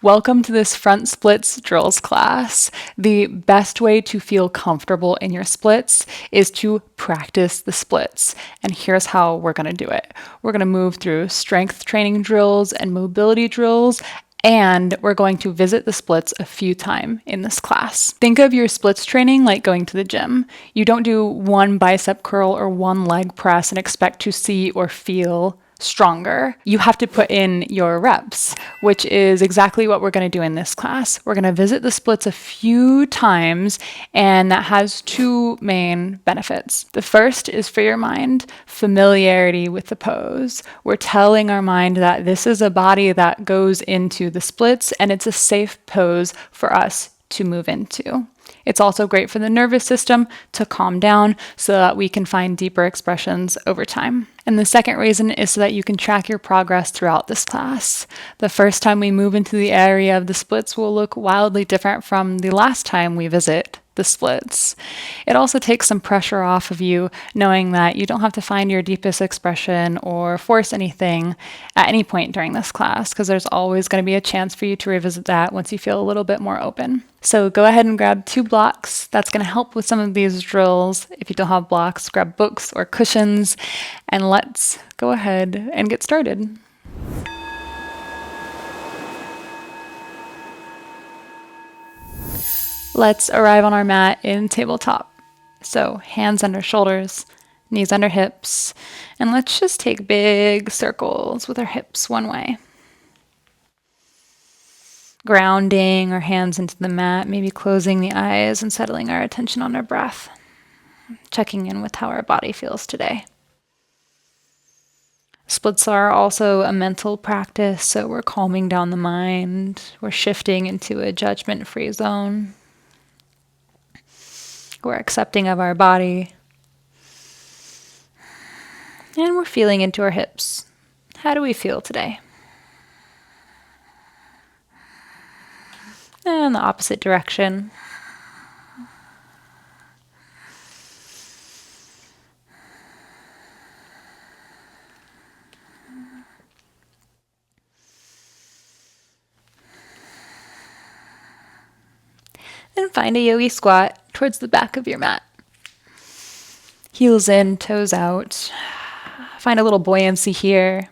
Welcome to this front splits drills class. The best way to feel comfortable in your splits is to practice the splits. And here's how we're going to do it. We're going to move through strength training drills and mobility drills, and we're going to visit the splits a few times in this class. Think of your splits training like going to the gym. You don't do one bicep curl or one leg press and expect to see or feel stronger. You have to put in your reps, which is exactly what we're going to do in this class. We're going to visit the splits a few times, and that has two main benefits. The first is for your mind, familiarity with the pose. We're telling our mind that this is a body that goes into the splits, and it's a safe pose for us to move into. It's also great for the nervous system to calm down so that we can find deeper expressions over time. And the second reason is so that you can track your progress throughout this class. The first time we move into the area of the splits will look wildly different from the last time we visit the splits. It also takes some pressure off of you knowing that you don't have to find your deepest expression or force anything at any point during this class, because there's always going to be a chance for you to revisit that once you feel a little bit more open. So go ahead and grab 2 blocks. That's going to help with some of these drills. If you don't have blocks, grab books or cushions, and let's go ahead and get started. Let's arrive on our mat in tabletop. So hands under shoulders, knees under hips, and let's just take big circles with our hips one way. Grounding our hands into the mat, maybe closing the eyes and settling our attention on our breath. Checking in with how our body feels today. Splits are also a mental practice, so we're calming down the mind. We're shifting into a judgment-free zone. We're accepting of our body. And we're feeling into our hips. How do we feel today? And the opposite direction. Then find a yogi squat towards the back of your mat. Heels in, toes out. Find a little buoyancy here.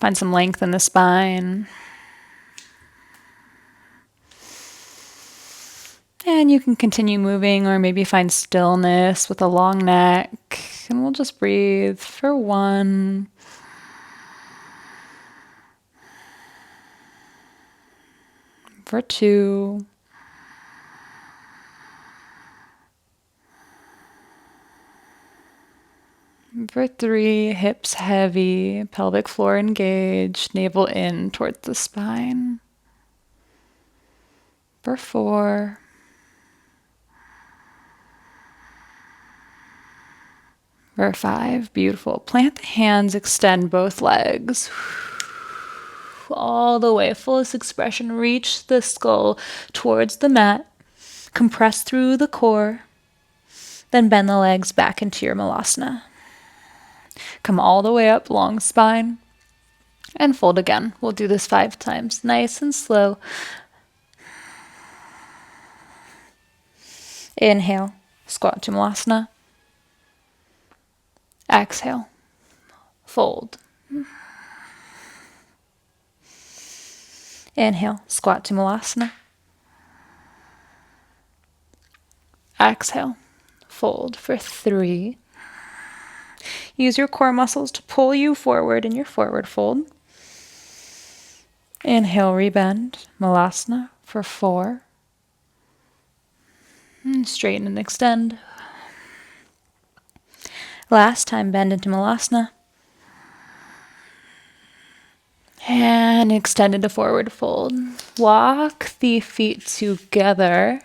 Find some length in the spine. And you can continue moving or maybe find stillness with a long neck. And we'll just breathe for 1. For 2. For 3, hips heavy, pelvic floor engaged, navel in towards the spine. For 4. For 5, beautiful. Plant the hands, extend both legs. All the way, fullest expression. Reach the skull towards the mat. Compress through the core. Then bend the legs back into your malasana. Come all the way up, long spine. And fold again. We'll do this 5 times. Nice and slow. Inhale, squat to malasana. Exhale, fold. Inhale, squat to malasana. Exhale, fold for 3. Use your core muscles to pull you forward in your forward fold. Inhale, rebend, malasana for 4. And straighten and extend. Last time, bend into malasana. And extend into forward fold. Walk the feet together,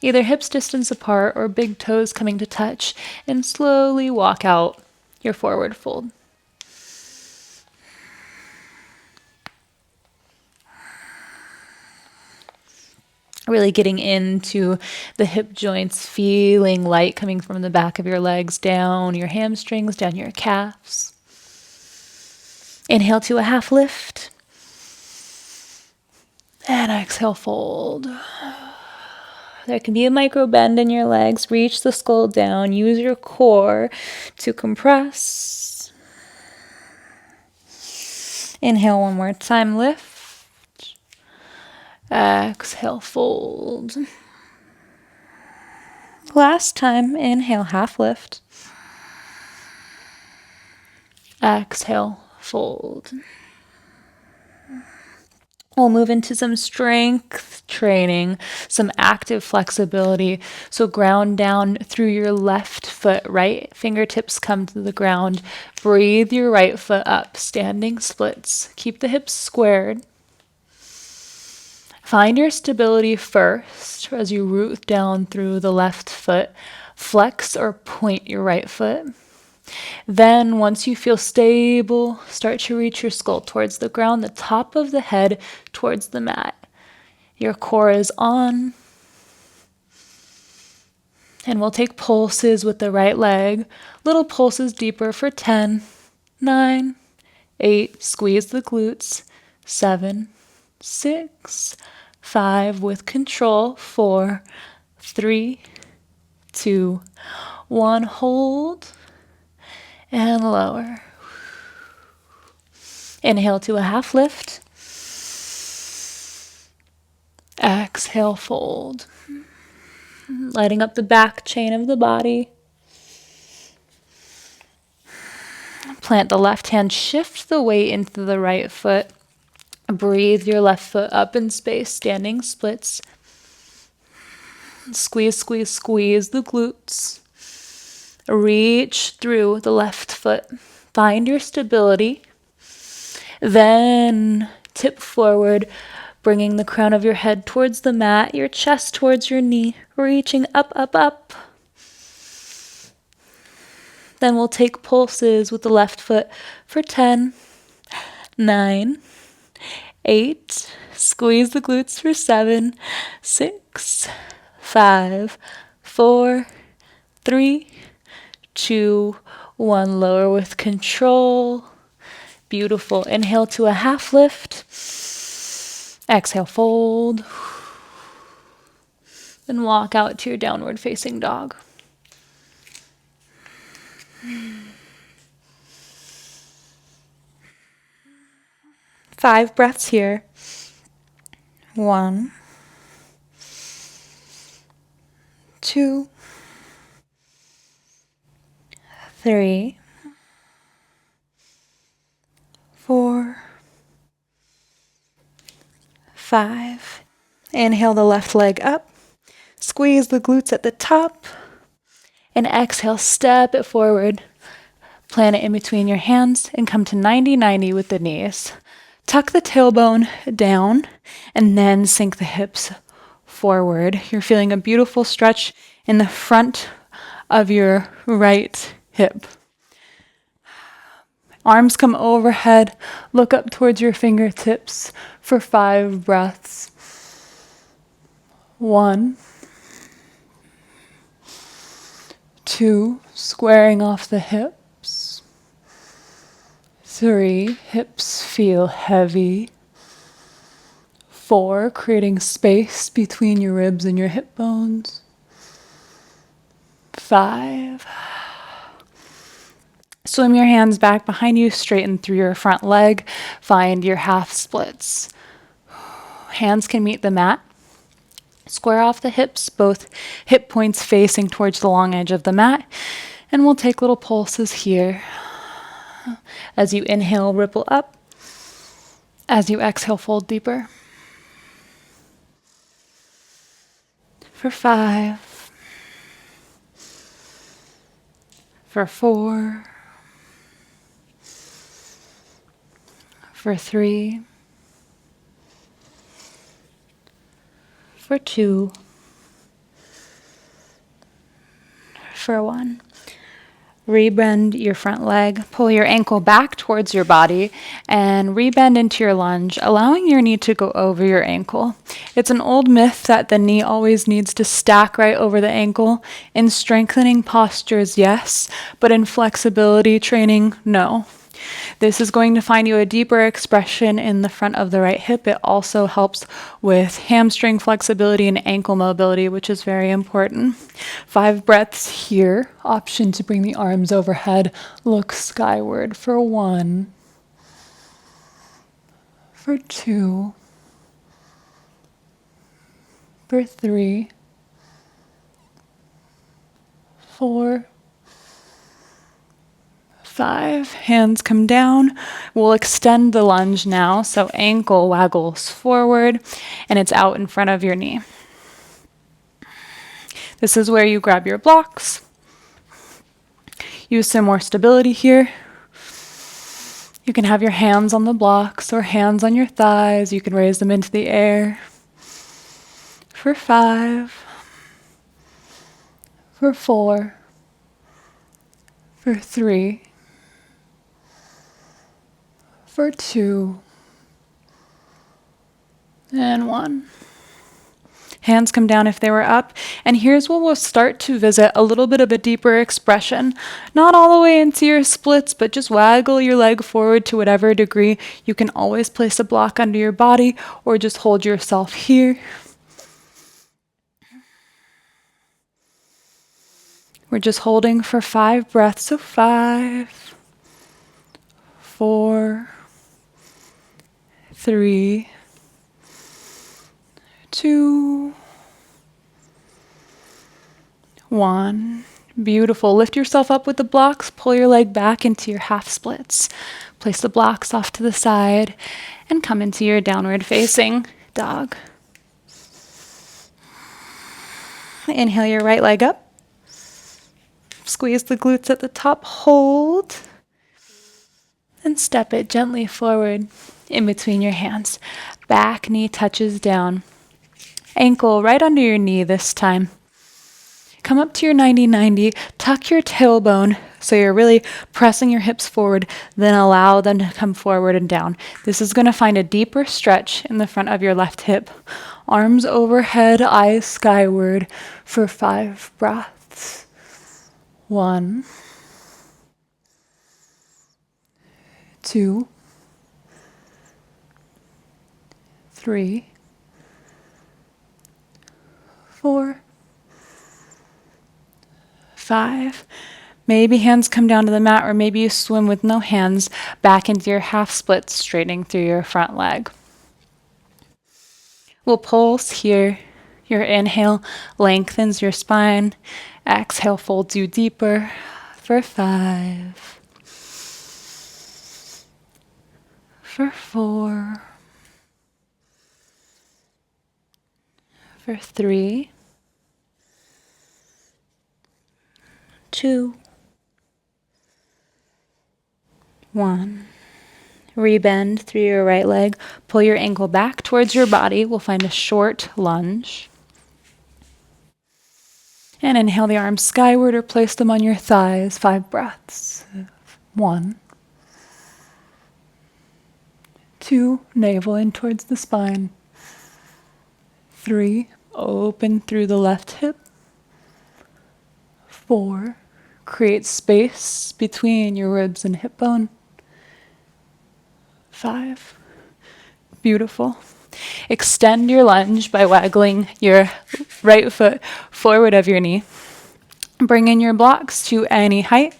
either hips distance apart or big toes coming to touch, and slowly walk out your forward fold. Really getting into the hip joints, feeling light coming from the back of your legs, down your hamstrings, down your calves. Inhale to a half lift. And exhale, fold. There can be a micro bend in your legs. Reach the skull down. Use your core to compress. Inhale one more time, lift. Exhale, fold. Last time, inhale, half lift. Exhale, fold. We'll move into some strength training, some active flexibility. So ground down through your left foot, right fingertips come to the ground. Breathe your right foot up, standing splits. Keep the hips squared. Find your stability first as you root down through the left foot. Flex or point your right foot. Then, once you feel stable, start to reach your skull towards the ground, the top of the head towards the mat. Your core is on. And we'll take pulses with the right leg. Little pulses deeper for 10, 9, 8, squeeze the glutes, 7, 6, 5, with control, 4, 3, 2, 1, hold. And lower. Inhale to a half lift. Exhale, fold. Lighting up the back chain of the body. Plant the left hand, shift the weight into the right foot. Breathe your left foot up in space, standing splits. Squeeze, squeeze, squeeze the glutes. Reach through the left foot. Find your stability. Then tip forward, bringing the crown of your head towards the mat, your chest towards your knee, reaching up, up, up. Then we'll take pulses with the left foot for 10, 9, 8, squeeze the glutes for 7, 6, 5, 4, 3, 2, 1. Lower with control. Beautiful. Inhale to a half lift. Exhale, fold. Then walk out to your downward facing dog. Five breaths here. 1, 2, 3, 4, 5. Inhale the left leg up. Squeeze the glutes at the top. And exhale, step it forward. Plant it in between your hands and come to 90-90 with the knees. Tuck the tailbone down and then sink the hips forward. You're feeling a beautiful stretch in the front of your right hip. Arms come overhead. Look up towards your fingertips for 5 breaths. 1, 2, squaring off the hips. 3, hips feel heavy. 4, creating space between your ribs and your hip bones. 5. Swim your hands back behind you, straighten through your front leg. Find your half splits. Hands can meet the mat. Square off the hips, both hip points facing towards the long edge of the mat. And we'll take little pulses here. As you inhale, ripple up. As you exhale, fold deeper. For 5. For 4. For 3. For 2. For 1. Rebend your front leg, pull your ankle back towards your body, and rebend into your lunge, allowing your knee to go over your ankle. It's an old myth that the knee always needs to stack right over the ankle. In strengthening postures, yes, but in flexibility training, no. This is going to find you a deeper expression in the front of the right hip. It also helps with hamstring flexibility and ankle mobility, which is very important. 5 breaths here. Option to bring the arms overhead. Look skyward for 1, for 2, for 3, 4, 5. Hands come down. We'll extend the lunge now. So ankle waggles forward and it's out in front of your knee. This is where you grab your blocks. Use some more stability here. You can have your hands on the blocks or hands on your thighs. You can raise them into the air. For 5, for 4, for 3, for 2, and 1. Hands come down if they were up. And here's where we'll start to visit a little bit of a deeper expression. Not all the way into your splits, but just waggle your leg forward to whatever degree. You can always place a block under your body or just hold yourself here. We're just holding for 5 breaths. So 5, 4, 3, 2, 1. Beautiful. Lift yourself up with the blocks. Pull your leg back into your half splits. Place the blocks off to the side and come into your downward facing dog. Inhale your right leg up. Squeeze the glutes at the top. Hold. And step it gently forward in between your hands. Back knee touches down. Ankle right under your knee this time. Come up to your 90-90, tuck your tailbone so you're really pressing your hips forward, then allow them to come forward and down. This is going to find a deeper stretch in the front of your left hip. Arms overhead, eyes skyward for 5 breaths. 1, 2, 3, 4, 5. Maybe hands come down to the mat, or maybe you swim with no hands back into your half split, straightening through your front leg. We'll pulse here. Your inhale lengthens your spine. Exhale folds you deeper for 5, for 4, for 3, 2, 1. Rebend through your right leg. Pull your ankle back towards your body. We'll find a short lunge. And inhale the arms skyward or place them on your thighs. 5 breaths. 1, 2, navel in towards the spine. 3, open through the left hip. 4, create space between your ribs and hip bone. 5, beautiful. Extend your lunge by waggling your right foot forward of your knee. Bring in your blocks to any height.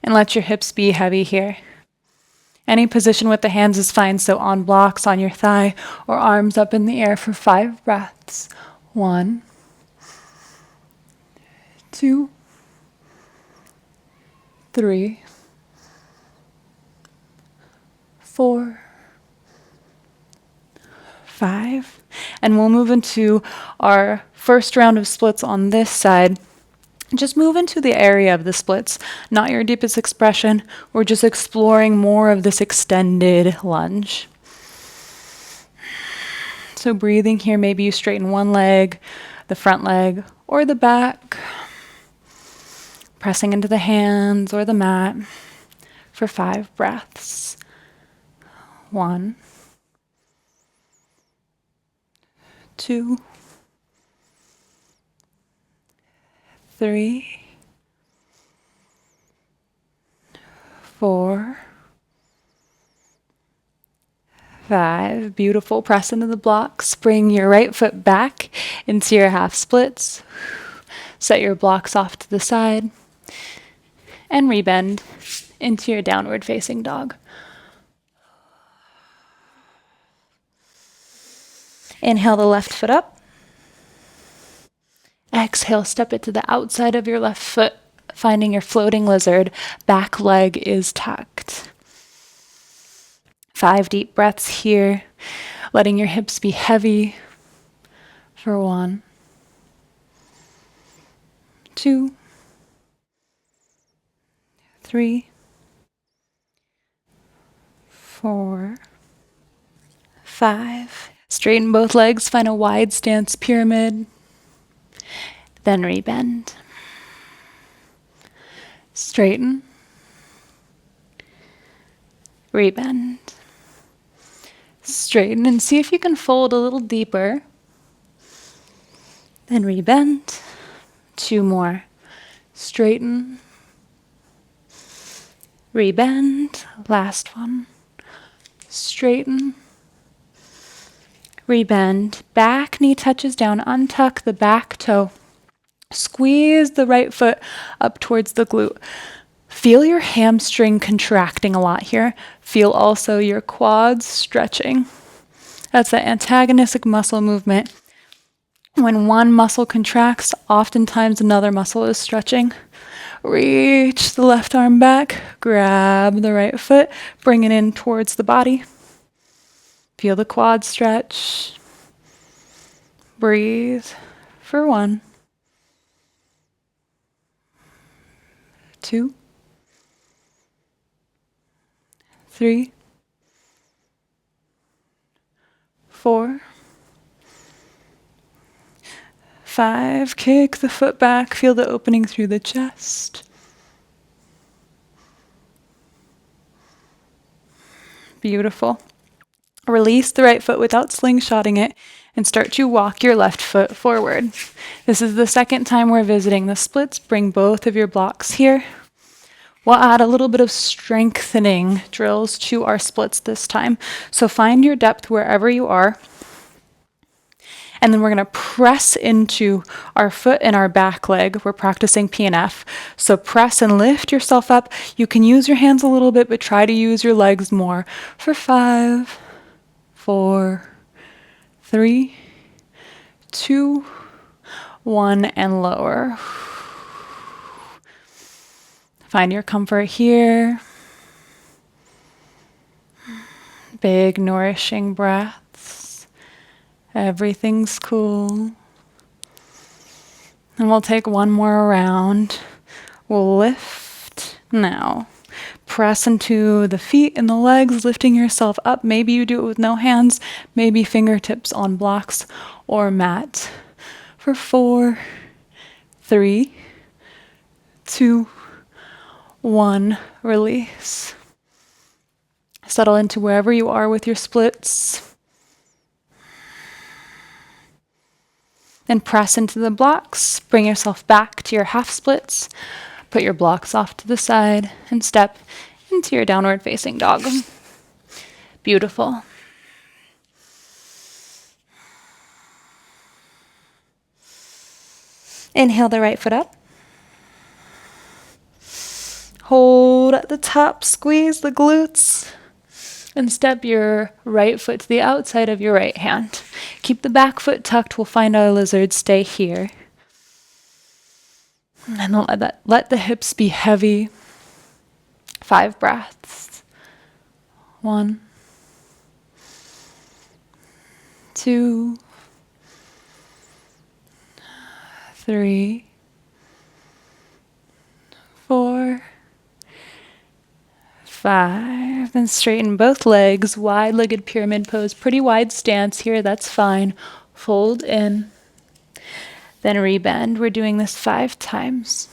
And let your hips be heavy here. Any position with the hands is fine, so on blocks on your thigh or arms up in the air for 5 breaths. 1, 2, 3, 4, 5. And we'll move into our first round of splits on this side. Just move into the area of the splits, not your deepest expression. We're just exploring more of this extended lunge. So breathing here, maybe you straighten one leg, the front leg, or the back. Pressing into the hands or the mat for 5 breaths. 1, 2, 3, 4, 5. Beautiful. Press into the blocks. Bring your right foot back into your half splits. Set your blocks off to the side. And rebend into your downward facing dog. Inhale the left foot up. Exhale, step it to the outside of your left foot, finding your floating lizard. Back leg is tucked. 5 deep breaths here, letting your hips be heavy for 1, 2, 3, 4, 5. Straighten both legs, find a wide stance pyramid, then rebend. Straighten, rebend. Straighten and see if you can fold a little deeper. Then rebend. 2 more. Straighten, rebend. Last one. Straighten, rebend. Back knee touches down. Untuck the back toe. Squeeze the right foot up towards the glute. Feel your hamstring contracting a lot here. Feel also your quads stretching. That's the antagonistic muscle movement. When one muscle contracts, oftentimes another muscle is stretching. Reach the left arm back, grab the right foot, bring it in towards the body. Feel the quad stretch. Breathe for 1, 2, 3, 4, 5. Kick the foot back. Feel the opening through the chest. Beautiful. Release the right foot without slingshotting it and start to walk your left foot forward. This is the second time we're visiting the splits. Bring both of your blocks here. We'll add a little bit of strengthening drills to our splits this time. So find your depth wherever you are. And then we're going to press into our foot and our back leg. We're practicing PNF. So press and lift yourself up. You can use your hands a little bit, but try to use your legs more. For 5, 4, 3, 2, 1, and lower. Find your comfort here. Big, nourishing breaths. Everything's cool. And we'll take one more round. We'll lift now. Press into the feet and the legs, lifting yourself up. Maybe you do it with no hands, maybe fingertips on blocks or mat. For 4, 3, 2, 1, release. Settle into wherever you are with your splits. Then press into the blocks. Bring yourself back to your half splits. Put your blocks off to the side and step into your downward facing dog. Beautiful. Inhale the right foot up. Hold at the top, squeeze the glutes. And step your right foot to the outside of your right hand. Keep the back foot tucked. We'll find our lizard. Stay here. And let the hips be heavy. 5 breaths. 1, 2, 3, 4, 5. Then straighten both legs, wide-legged pyramid pose. Pretty wide stance here, that's fine. Fold in, then rebend. We're doing this 5 times.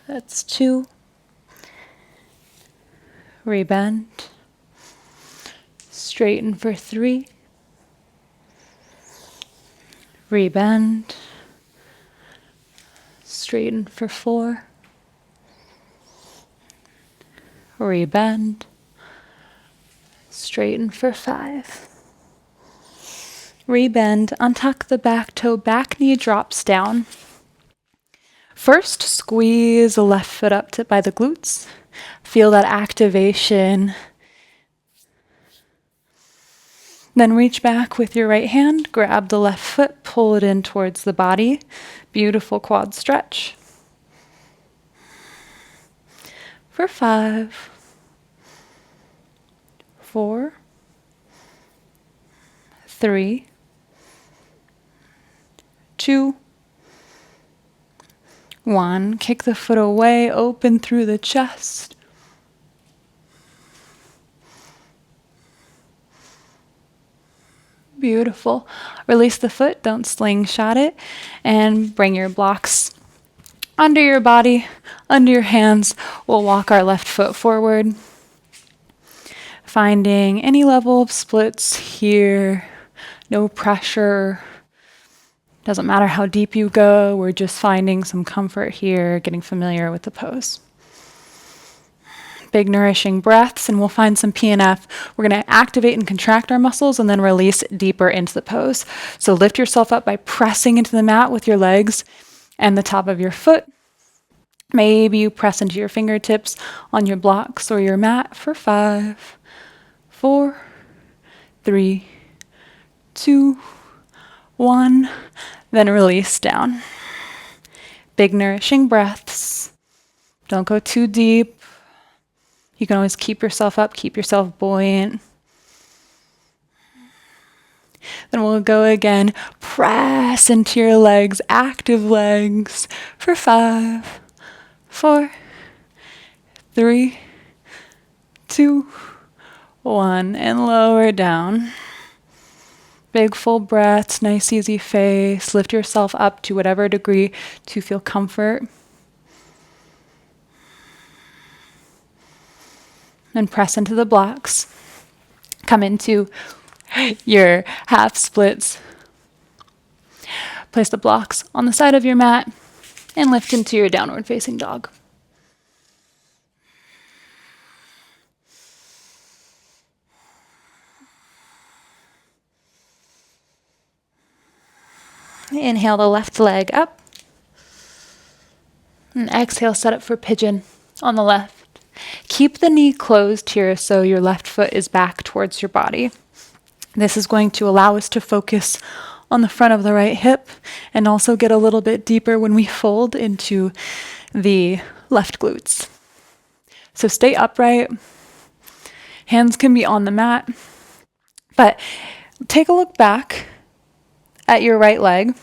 That's 2. Rebend. Straighten for 3. Rebend. Straighten for 4. rebend, straighten for 5. Rebend, untuck the back toe, back knee drops down. First, squeeze the left foot up by the glutes. Feel that activation. Then reach back with your right hand, grab the left foot, pull it in towards the body. Beautiful quad stretch. For 5, 4, 3, 2, 1. Kick the foot away, open through the chest. Beautiful. Release the foot, don't slingshot it, and bring your blocks under your body, under your hands. We'll walk our left foot forward, finding any level of splits here. No pressure. Doesn't matter how deep you go, we're just finding some comfort here, getting familiar with the pose. Big nourishing breaths, and we'll find some PNF. We're going to activate and contract our muscles and then release deeper into the pose. So lift yourself up by pressing into the mat with your legs and the top of your foot. Maybe you press into your fingertips on your blocks or your mat for 5, 4, 3, 2, 1. Then release down. Big nourishing breaths. Don't go too deep. You can always keep yourself up, keep yourself buoyant. Then we'll go again. Press into your legs, active legs, for 5, 4, 3, 2, 1. And lower down. Big full breaths, nice easy face. Lift yourself up to whatever degree to feel comfort. And press into the blocks. Come into your half splits. Place the blocks on the side of your mat and lift into your downward facing dog. Inhale the left leg up. And exhale, set up for pigeon on the left. Keep the knee closed here so your left foot is back towards your body. This is going to allow us to focus on the front of the right hip and also get a little bit deeper when we fold into the left glutes. So stay upright. Hands can be on the mat, but take a look back at your right leg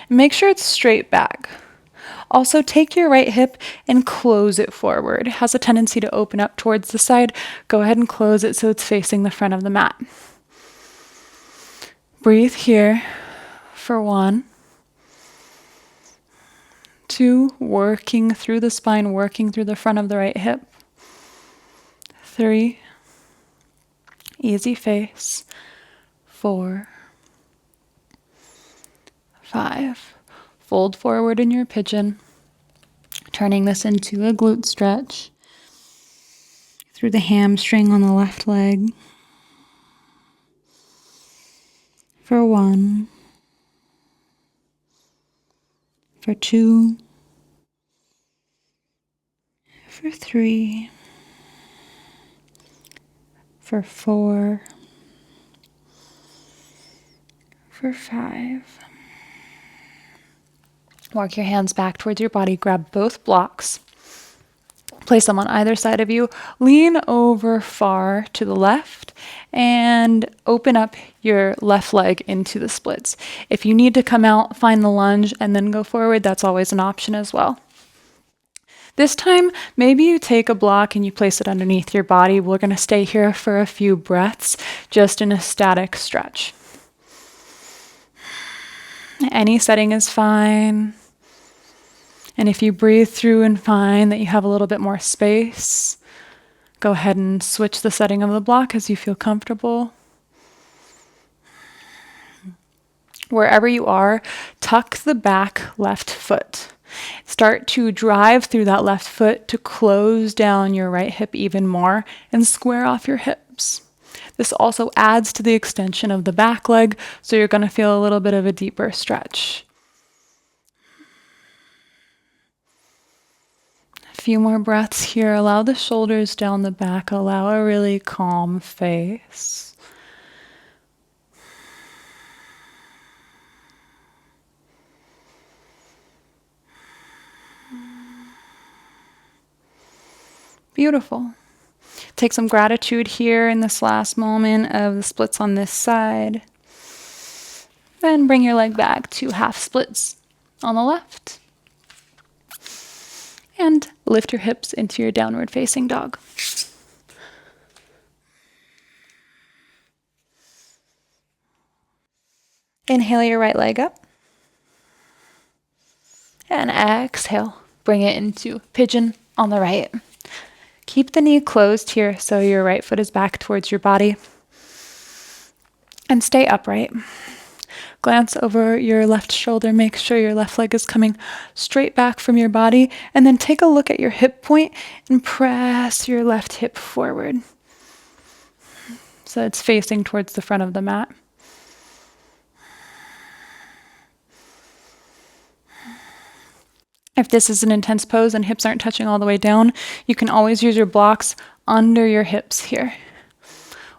and make sure it's straight back. Also, take your right hip and close it forward. It has a tendency to open up towards the side. Go ahead and close it so it's facing the front of the mat. Breathe here for 1, 2, working through the spine, working through the front of the right hip. 3, easy face. 4, 5. Fold forward in your pigeon, turning this into a glute stretch through the hamstring on the left leg. For 1, for 2, for 3, for 4, for 5. Walk your hands back towards your body, grab both blocks, place them on either side of you, lean over far to the left, and open up your left leg into the splits. If you need to come out, find the lunge, and then go forward, that's always an option as well. This time, maybe you take a block and you place it underneath your body. We're going to stay here for a few breaths, just in a static stretch. Any setting is fine. And if you breathe through and find that you have a little bit more space, go ahead and switch the setting of the block as you feel comfortable. Wherever you are, tuck the back left foot. Start to drive through that left foot to close down your right hip even more and square off your hips. This also adds to the extension of the back leg, so you're going to feel a little bit of a deeper stretch. A few more breaths here. Allow the shoulders down the back. Allow a really calm face. Beautiful. Take some gratitude here in this last moment of the splits on this side. Then bring your leg back to half splits on the left. And lift your hips into your downward facing dog. Inhale your right leg up. And exhale. Bring it into pigeon on the right. Keep the knee closed here so your right foot is back towards your body. And stay upright. Glance over your left shoulder. Make sure your left leg is coming straight back from your body. And then take a look at your hip point and press your left hip forward. So it's facing towards the front of the mat. If this is an intense pose and hips aren't touching all the way down, you can always use your blocks under your hips here.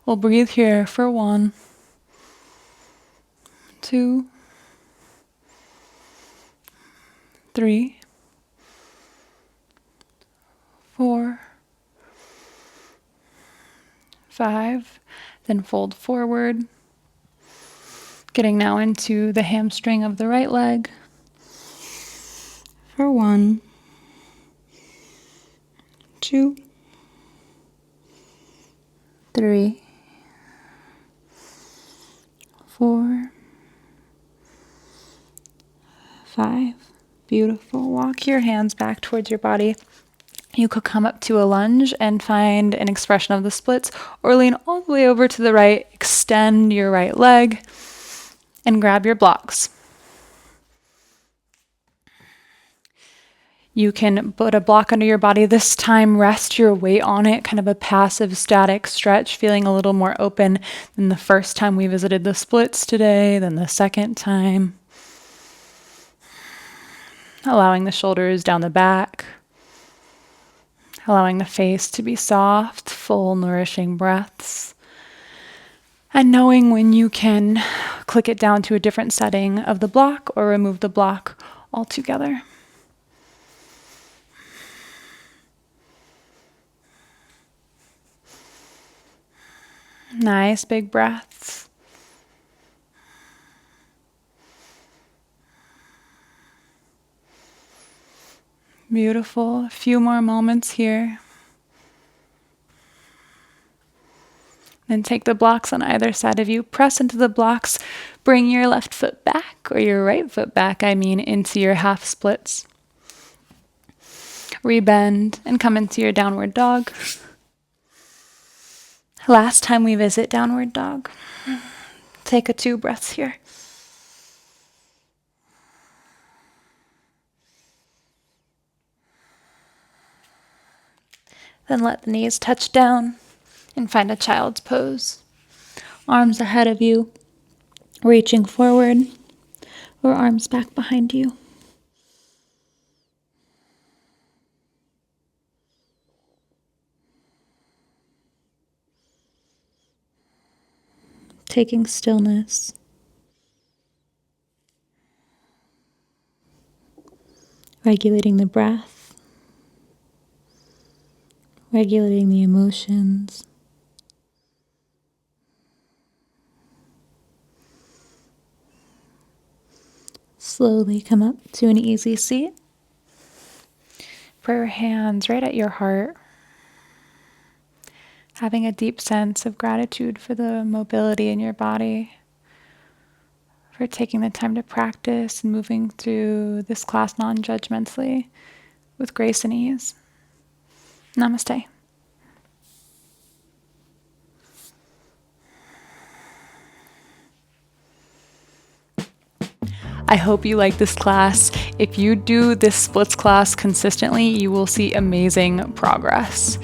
We'll breathe here for 1, 2, 3, 4, 5. Then fold forward. Getting now into the hamstring of the right leg. For 1, 2, 3, 4, 5. Beautiful. Walk your hands back towards your body. You could come up to a lunge and find an expression of the splits, or lean all the way over to the right, extend your right leg, and grab your blocks. You can put a block under your body. This time, rest your weight on it, kind of a passive static stretch, feeling a little more open than the first time we visited the splits today, than the second time. Allowing the shoulders down the back. Allowing the face to be soft, full, nourishing breaths. And knowing when you can click it down to a different setting of the block or remove the block altogether. Nice big breaths. Beautiful. A few more moments here. Then take the blocks on either side of you. Press into the blocks. Bring your left foot back, or your right foot back, into your half splits. Rebend and come into your downward dog. Last time we visit downward dog. Take 2 breaths here. Then let the knees touch down and find a child's pose. Arms ahead of you, reaching forward, or arms back behind you. Taking stillness. Regulating the breath. Regulating the emotions. Slowly come up to an easy seat. Put your hands right at your heart. Having a deep sense of gratitude for the mobility in your body, for taking the time to practice and moving through this class non-judgmentally with grace and ease. Namaste. I hope you like this class. If you do this splits class consistently, you will see amazing progress.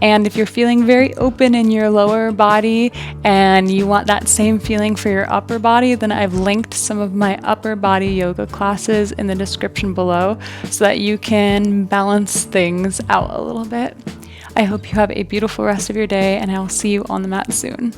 And if you're feeling very open in your lower body and you want that same feeling for your upper body, then I've linked some of my upper body yoga classes in the description below so that you can balance things out a little bit. I hope you have a beautiful rest of your day, and I'll see you on the mat soon.